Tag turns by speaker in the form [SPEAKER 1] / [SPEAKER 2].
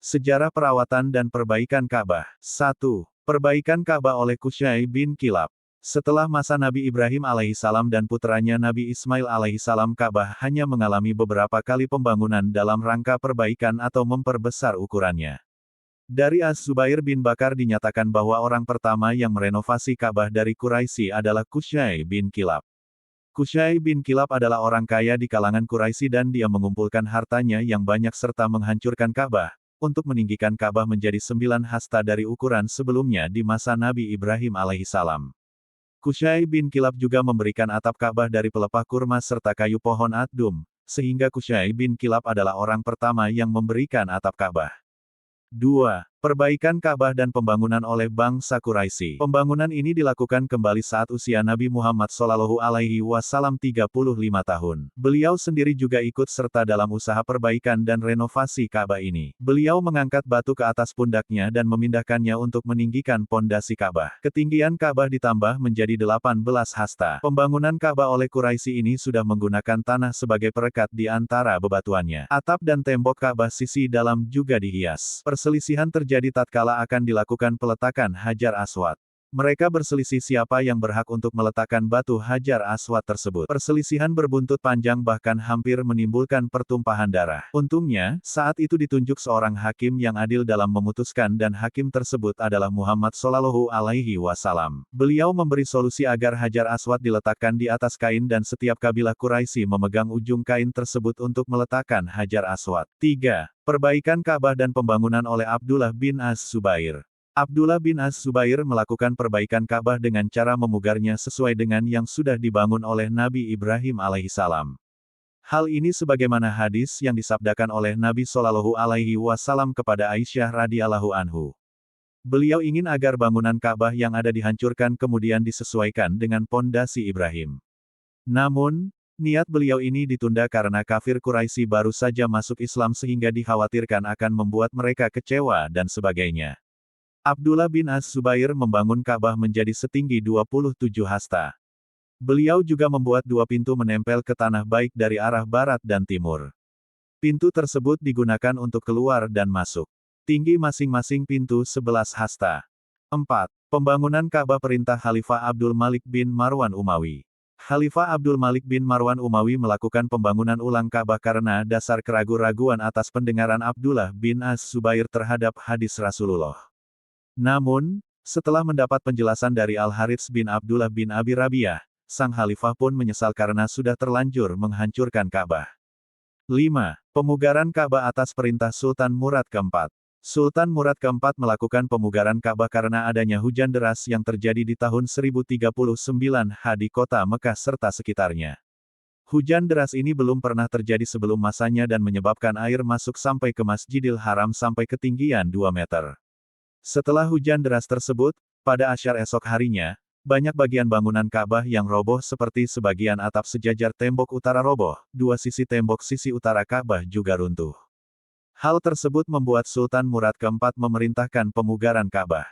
[SPEAKER 1] Sejarah perawatan dan perbaikan Ka'bah. 1. Perbaikan Ka'bah oleh Qusay bin Kilab. Setelah masa Nabi Ibrahim alaihissalam dan putranya Nabi Ismail alaihissalam, Ka'bah hanya mengalami beberapa kali pembangunan dalam rangka perbaikan atau memperbesar ukurannya. Dari Az-Zubair bin Bakar dinyatakan bahwa orang pertama yang merenovasi Ka'bah dari Quraisy adalah Qusay bin Kilab. Qusay bin Kilab adalah orang kaya di kalangan Quraisy dan dia mengumpulkan hartanya yang banyak serta menghancurkan Ka'bah, untuk meninggikan Ka'bah menjadi 9 hasta dari ukuran sebelumnya di masa Nabi Ibrahim alaihissalam. Qusay bin Kilab juga memberikan atap Ka'bah dari pelepah kurma serta kayu pohon ad-dum, sehingga Qusay bin Kilab adalah orang pertama yang memberikan atap Ka'bah. 2. Perbaikan Ka'bah dan pembangunan oleh bangsa Quraisy. Pembangunan ini dilakukan kembali saat usia Nabi Muhammad SAW 35 tahun. Beliau sendiri juga ikut serta dalam usaha perbaikan dan renovasi Ka'bah ini. Beliau mengangkat batu ke atas pundaknya dan memindahkannya untuk meninggikan pondasi Ka'bah. Ketinggian Ka'bah ditambah menjadi 18 hasta. Pembangunan Ka'bah oleh Quraisy ini sudah menggunakan tanah sebagai perekat di antara bebatuannya. Atap dan tembok Ka'bah sisi dalam juga dihias. Perselisihan terjadi tatkala akan dilakukan peletakan Hajar Aswad. Mereka berselisih siapa yang berhak untuk meletakkan batu Hajar Aswad tersebut. Perselisihan berbuntut panjang bahkan hampir menimbulkan pertumpahan darah. Untungnya, saat itu ditunjuk seorang hakim yang adil dalam memutuskan dan hakim tersebut adalah Muhammad SAW. Beliau memberi solusi agar Hajar Aswad diletakkan di atas kain dan setiap kabilah Quraisy memegang ujung kain tersebut untuk meletakkan Hajar Aswad. 3. Perbaikan Ka'bah dan pembangunan oleh Abdullah bin Az-Zubair. Abdullah bin Az-Zubair melakukan perbaikan Ka'bah dengan cara memugarnya sesuai dengan yang sudah dibangun oleh Nabi Ibrahim alaihissalam. Hal ini sebagaimana hadis yang disabdakan oleh Nabi SAW kepada Aisyah radhiyallahu anhu. Beliau ingin agar bangunan Ka'bah yang ada dihancurkan kemudian disesuaikan dengan pondasi Ibrahim. Namun, niat beliau ini ditunda karena kafir Quraisy baru saja masuk Islam sehingga dikhawatirkan akan membuat mereka kecewa dan sebagainya. Abdullah bin Az-Zubair membangun Ka'bah menjadi setinggi 27 hasta. Beliau juga membuat 2 pintu menempel ke tanah baik dari arah barat dan timur. Pintu tersebut digunakan untuk keluar dan masuk. Tinggi masing-masing pintu 11 hasta. 4. Pembangunan Ka'bah perintah Khalifah Abdul Malik bin Marwan Umawi. Khalifah Abdul Malik bin Marwan Umawi melakukan pembangunan ulang Ka'bah karena dasar keraguan-raguan atas pendengaran Abdullah bin Az-Zubair terhadap hadis Rasulullah. Namun, setelah mendapat penjelasan dari Al-Harits bin Abdullah bin Abi Rabi'ah, sang khalifah pun menyesal karena sudah terlanjur menghancurkan Ka'bah. 5. Pemugaran Ka'bah atas perintah Sultan Murad keempat. Sultan Murad keempat melakukan pemugaran Ka'bah karena adanya hujan deras yang terjadi di tahun 1039 H di kota Mekah serta sekitarnya. Hujan deras ini belum pernah terjadi sebelum masanya dan menyebabkan air masuk sampai ke Masjidil Haram sampai ketinggian 2 meter. Setelah hujan deras tersebut, pada asyar esok harinya, banyak bagian bangunan Ka'bah yang roboh seperti sebagian atap sejajar tembok utara roboh, 2 sisi tembok sisi utara Ka'bah juga runtuh. Hal tersebut membuat Sultan Murad keempat memerintahkan pemugaran Ka'bah.